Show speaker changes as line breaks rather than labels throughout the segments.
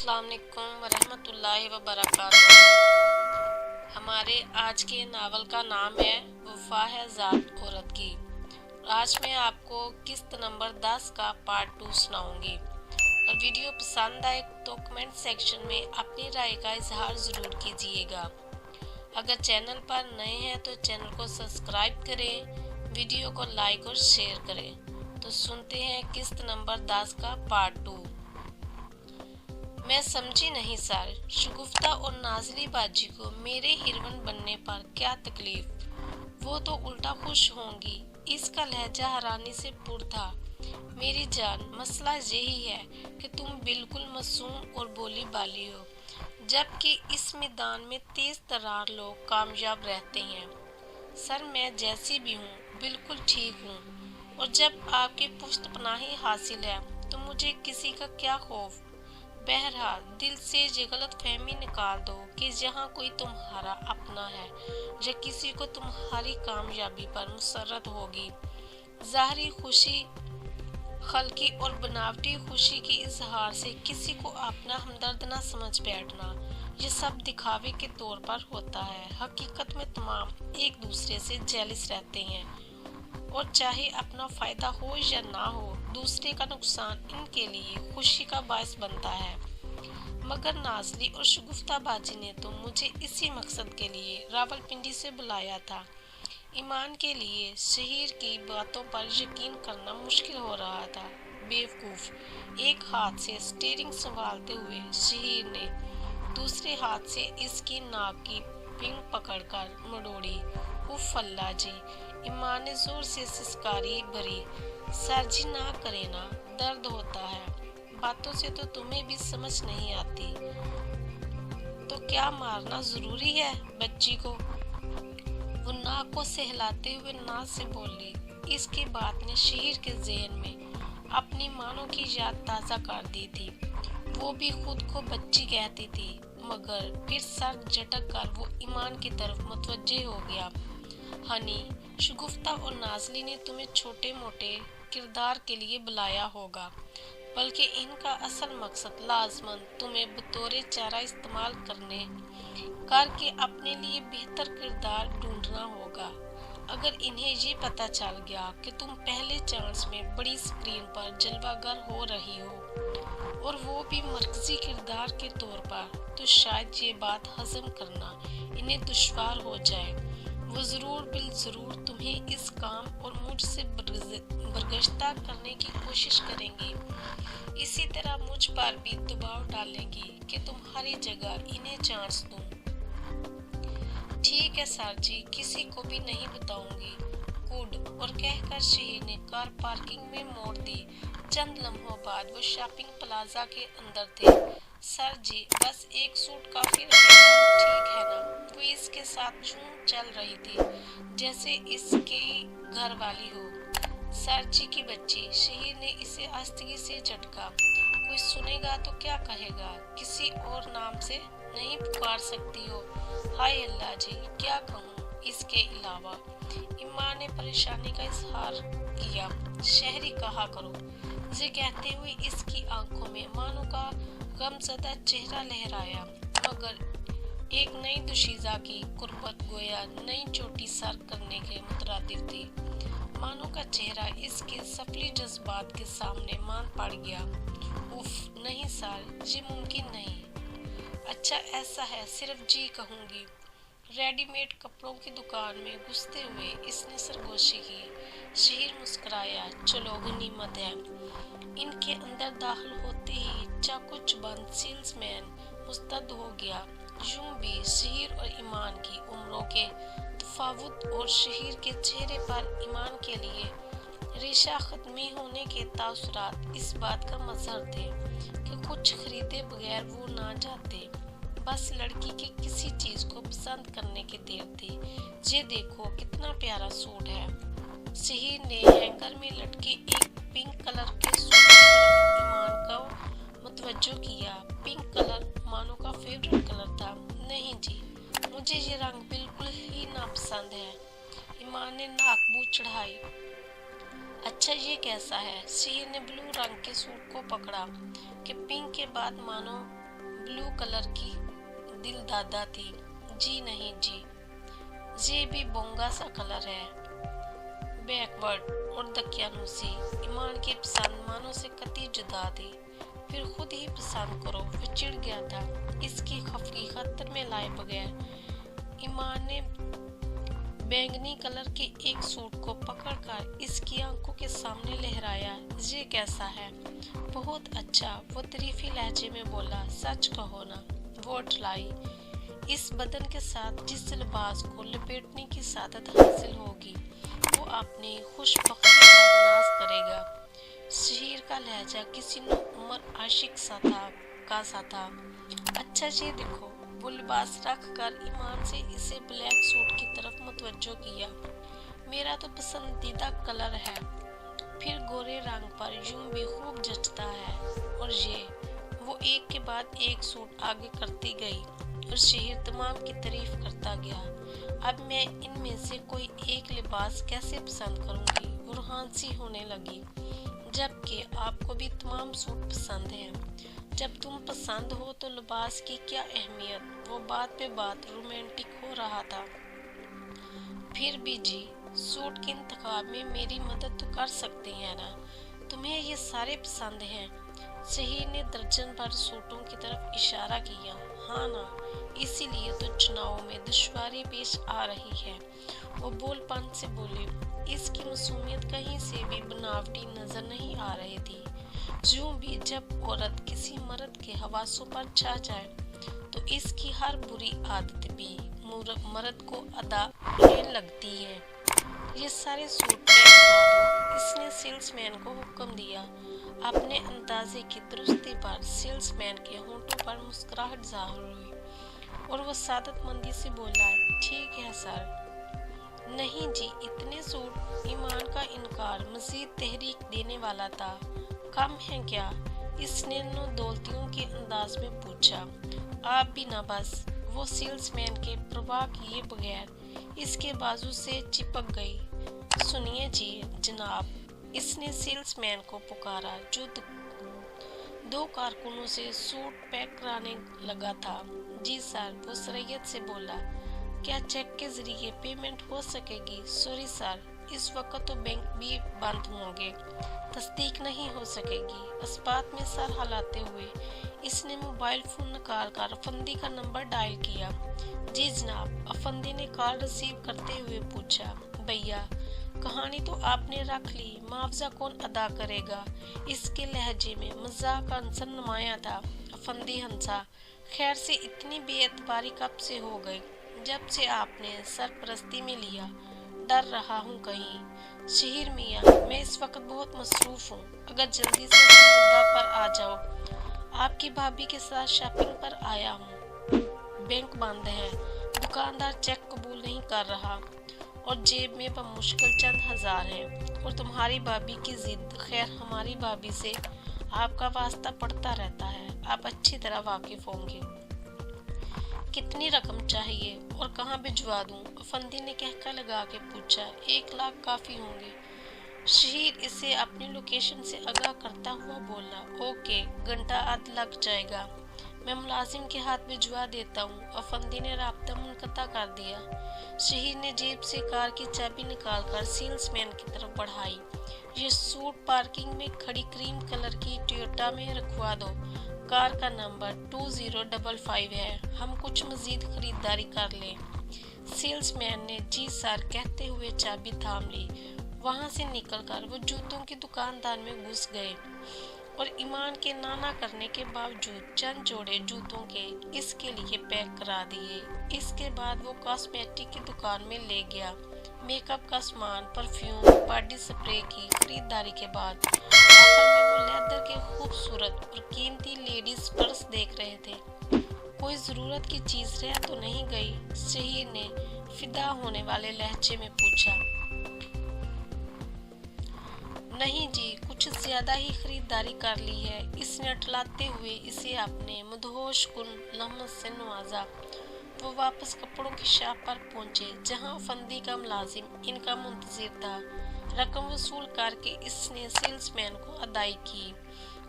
अस्सलाम वालेकुम वरहमत उल्लाहि वबरकातुहू। हमारे आज के नावल का नाम है वफा है ज़ात औरत की। आज मैं आपको किस्त नंबर 10 का पार्ट 2 सुनाऊंगी। और वीडियो पसंद आए तो कमेंट सेक्शन में अपनी राय का इजहार ज़रूर कीजिएगा। अगर चैनल पर नए हैं तो चैनल को सब्सक्राइब करें, वीडियो को लाइक और शेयर करें। तो सुनते हैं किस्त नंबर 10 का पार्ट 2। मैं समझी नहीं सर, शगुफ्ता और नाज़ली बाजी को मेरे हीरोइन बनने पर क्या तकलीफ? वो तो उल्टा खुश होंगी। इसका लहजा हैरानी से पुर था। मेरी जान, मसला यही है कि तुम बिल्कुल मासूम और भोली भाली हो, जबकि इस मैदान में तेज तर्रार लोग कामयाब रहते हैं। सर, मैं जैसी भी हूँ बिल्कुल ठीक हूँ, और जब आपकी पुश्तपनाही हासिल है तो मुझे किसी का क्या खौफ। बहरहाल दिल से ये गलत फहमी निकाल दो कि जहाँ कोई तुम्हारा अपना है या किसी को तुम्हारी कामयाबी पर मुसर्रत होगी। ज़ाहरी खुशी, खल्की और बनावटी खुशी के इजहार से किसी को अपना हमदर्द न समझ बैठना, ये सब दिखावे के तौर पर होता है। हकीकत में तमाम एक दूसरे से जेलिस रहते हैं, और चाहे अपना फ़ायदा हो या ना हो, दूसरे का नुकसान इनके लिए खुशी का बायस बनता है। मगर नाज़ली और शगुफ्ता बाजी ने तो मुझे इसी मकसद के लिए रावलपिंडी से बुलाया था। ईमान के लिए शहीर की बातों पर यकीन करना मुश्किल हो रहा था। बेवकूफ़, एक हाथ से स्टीयरिंग संभालते हुए शहीर ने दूसरे हाथ से इसकी नाक की पिंग पकड़कर मरोड़ी। उफ अल्लाह जी! ईमान ने जोर से सिसकारी भरी। सर जी, ना करे ना, दर्द होता है। बातों से तो तुम्हें भी समझ नहीं आती। तो क्या मारना जरूरी है बच्ची को? वो नाक को सहलाते हुए नाक से बोली। इसके बात ने शहीर के ज़हन में अपनी मानों की याद ताज़ा कर दी थी। वो भी खुद को बच्ची कहती थी, मगर फिर सर झटक कर वो ईमान की तरफ मुतवज्जे हो गया। हनी, शगुफ्ता और नाज़ली ने तुम्हें छोटे मोटे किरदार के लिए बुलाया होगा, बल्कि इनका असल मकसद लाजमन तुम्हें बतौर चारा इस्तेमाल करके अपने लिए बेहतर किरदार ढूंढना होगा। अगर इन्हें ये पता चल गया कि तुम पहले चांस में बड़ी स्क्रीन पर जलवागर हो रही हो, और वो भी मरकजी किरदार के तौर पर, तो शायद ये बात हजम करना इन्हें दुश्वार हो जाए। वो ज़रूर बिल ज़रूर तुम्हें इस काम और मुझसे बरगश्ता करने की कोशिश करेंगी। इसी तरह मुझ पर भी दबाव डालेंगी कि तुम्हारी जगह इन्हें चांस दूं। ठीक है सर जी, किसी को भी नहीं बताऊंगी। गुड। और कहकर शहीर ने कार पार्किंग में मोड़ दी। चंद लम्हों बाद वो शॉपिंग प्लाजा के अंदर थे। सर जी, बस एक सूट काफी रहेगा, ठीक है ना? वो इसके साथ यूं चल रही थी जैसे इसकी घर वाली हो। सर जी की बच्ची, शहीर ने इसे आस्तीगी से झटका। कोई सुनेगा तो क्या कहेगा? किसी और नाम से नहीं पुकार सकती हो? हाय अल्लाह जी, क्या कहूँ इसके अलावा? ईमान ने परेशानी का इजहार किया। शहरी कहा करो। ये कहते हुए इसकी आंखों में मानो का गमज़दा चेहरा लहराया, मगर एक नई दुशीज़ा की कुर्बत गोया नई चोटी सर करने के मुतरादिफ थी। मानो का चेहरा इसके सफली जज्बात के सामने मान पड़ गया। उफ, नहीं सर, ये मुमकिन नहीं। अच्छा ऐसा है, सिर्फ जी कहूँगी। रेडीमेड कपड़ों की दुकान में घुसते हुए इसने सरगोशी की। शहीर मुस्कुराया। चलो, गनीमत है। इनके अंदर दाखिल होते ही चाकू चुबंद सेल्समैन मुस्तद हो गया। यूं भी शहीर और ईमान की उम्रों के तफावुत और शहीर के चेहरे पर ईमान के लिए रेशा खत्मी होने के तासुरात इस बात का मजहर थे कि कुछ खरीदे बगैर वो ना जाते। बस लड़की की किसी चीज को पसंद करने की देर थी। ये देखो कितना प्यारा सूट है। शहीर ने हैंगर में लटके एक पिंक कलर के सूट की तरफ ईमान को मुतवज्जो किया। पिंक कलर मानो का फेवरेट कलर था। नहीं जी, मुझे ये रंग बिल्कुल ही नापसंद है। ईमान ने नाक चढ़ाई। अच्छा, ये कैसा है? शहीर ने ब्लू रंग के सूट को पकड़ा कि पिंक के बाद मानो ब्लू कलर की दिल दादा थी। जी नहीं जी, ये भी बोंगा सा कलर है। बैकवर्ड और दकियानूसी ईमान की पसंद मानो से कतई जुदा थी। फिर खुद ही पसंद करो। वो चिढ़ गया था इसकी खफकी खतर में लाए बगैर। ईमान ने बैंगनी कलर के एक सूट को पकड़कर इसकी आंखों के सामने लहराया। ये कैसा है? बहुत अच्छा, वो तरीफी लहजे में बोला। सच कहो ना, वो अटलाई। इस बदन के साथ जिस लिबास को लपेटने की सादत हासिल होगी वो अपनी खुशबख्ती पर नाज करेगा। शहीर का लहजा किसी नो उम्र आशिक सा था। अच्छा जी देखो। वो लिबास रख कर ईमान से इसे ब्लैक सूट की तरफ मुतवज्जो किया। मेरा तो पसंदीदा कलर है, फिर गोरे रंग पर यूं भी खूब जचता है। और ये वो एक के बाद एक सूट आगे करती गई और शहीर तमाम की तारीफ करता गया। अब मैं इनमें से कोई एक लिबास कैसे पसंद करूंगी? वो रूहान सी होने लगी। जबकि आपको भी तमाम सूट पसंद हैं। जब तुम पसंद हो तो लिबास की क्या अहमियत? वो बात पे बात रोमांटिक हो रहा था। फिर भी जी, सूट के इंतखाब में मेरी मदद तो कर सकते हैं ना? तुम्हें ये सारे पसंद हैं? शहीर ने दर्जन भर सूटों की तरफ इशारा किया। हाँ ना, इसीलिए तो चुनाव में दुश्वारी पेश आ रही है। वो बोलपन से बोले। इसकी मासूमियत कहीं से भी बनावटी नजर नहीं आ रही थी। यूं भी जब औरत किसी मर्द के हवासों पर छा जाए तो इसकी हर बुरी आदत भी मर्द को अदा होने लगती है। ये सारे सूट पैक करा दो, इसने सेल्समैन को हुक्म दिया। अपने अंदाजे की दुरुस्ती पर सेल्समैन के होंठों पर मुस्कुराहट ज़ाहिर हुई और वो सादतमंदी से बोला, ठीक है सर। नहीं जी, इतने सूट? ईमान का इनकार मजीद तहरीक देने वाला था। कम है क्या? इसने नो दौलतियों के अंदाज में पूछा। आप भी ना बस। वो सेल्समैन के परवाह किए बगैर इसके बाजू से चिपक गई। सुनिए जी जनाब, इसने सेल्समैन को पुकारा जो दो कारकुनों से सूट पैक कराने लगा था। जी सर, वो सरैयत से बोला। क्या चेक के जरिए पेमेंट हो सकेगी? सॉरी सर, इस वक्त तो बैंक भी बंद होंगे, तस्दीक नहीं हो सकेगी। इस बात में सर हिलाते हुए इसने मोबाइल फोन निकाल कर अफंदी का नंबर डायल किया। जी जनाब, अफंदी ने कॉल रिसीव करते हुए पूछा। भैया, कहानी तो आपने रख ली, मुआवजा कौन अदा करेगा? इसके लहजे में मजाक का अंसर नुमाया था। अफंदी हंसा। खैर से इतनी बेएतबारी कब से हो गई? जब से आपने सरपरस्ती में लिया। डर रहा हूँ कहीं। शहीर मियाँ, मैं इस वक्त बहुत मसरूफ हूँ, अगर जल्दी से मुद्दा पर आ जाओ। आपकी भाभी के साथ शॉपिंग पर आया हूँ। बैंक बंद है, दुकानदार चेक कबूल नहीं कर रहा और जेब में बमुश्किल चंद हजार हैं। और तुम्हारी भाभी की जिद, खैर हमारी भाभी से आपका वास्ता पड़ता रहता है, आप अच्छी तरह वाकिफ होंगे। कितनी रकम चाहिए और कहाँ भिजवा दूं? अफंदी ने कहका लगा के पूछा। 1 लाख काफी होंगे। शहीर इसे अपनी लोकेशन से आगाह करता हुआ बोला। ओके, घंटा आध लग जाएगा, मैं मुलाजिम के हाथ भिजवा देता हूँ। अफंदी ने राब्ता मुनक़ता कर दिया। शहीर ने जेब से कार की चाबी निकालकर सेल्समैन की तरफ बढ़ाई। ये सूट पार्किंग में खड़ी क्रीम कलर की टोयोटा में रखवा दो, कार का नंबर 2055 है, हम कुछ मजीद खरीदारी कर लें। सेल्समैन ने जी सर कहते हुए चाबी थाम ली। वहां से निकलकर वो जूतों की दुकानदार में घुस गए और ईमान के नाना करने के बावजूद चंद जोड़े जूतों के इसके लिए पैक करा दिए। इसके बाद वो कॉस्मेटिक की दुकान में ले गया। मेकअप का सामान, परफ्यूम, बॉडी स्प्रे की खरीदारी के बाद आखिर में वो लेदर के खूबसूरत और कीमती लेडीज पर्स देख रहे थे। कोई जरूरत की चीज रह तो नहीं गई? शहीर ने फिदा होने वाले लहजे में पूछा। नहीं जी, कुछ ज्यादा ही खरीदारी कर ली है, इसने अटलाते हुए इसे अपने मदहोश कुन लम्हे से नवाजा। वो वापस कपड़ों की शॉप पर पहुंचे जहां फंदी का मुलाजिम इनका मुंतजिर था। रकम वसूल करके इसने सेल्समैन को अदाई की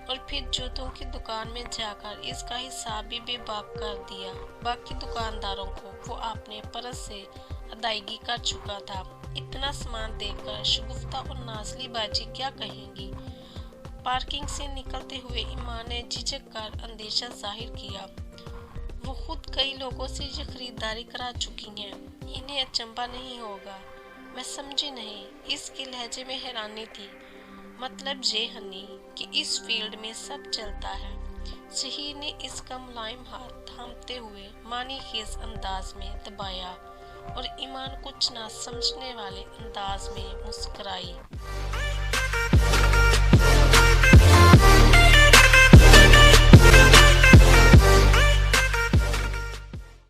اور پھر جوتوں کی دکان میں جا کر اس کا حساب بھی بے باک کر دیا۔ باقی دکانداروں کو وہ اپنے پرس سے ادائیگی کر چکا تھا۔ اتنا سامان دیکھ کر شگفتہ اور نازلی باجی کیا کہیں گی؟ پارکنگ سے نکلتے ہوئے ایمان نے جھجک کر اندیشہ ظاہر کیا۔ وہ خود کئی لوگوں سے یہ خریداری کرا چکی ہیں، انہیں اچنبھا نہیں ہوگا۔ میں سمجھی نہیں۔ اس کے لہجے میں حیرانی تھی۔ مطلب یہ ہنی کہ اس فیلڈ میں سب چلتا ہے۔ شہیر نے اس کا ملائم ہاتھ تھامتے ہوئے معنی خیز انداز میں دبایا اور ایمان کچھ نہ سمجھنے والے انداز میں مسکرائی۔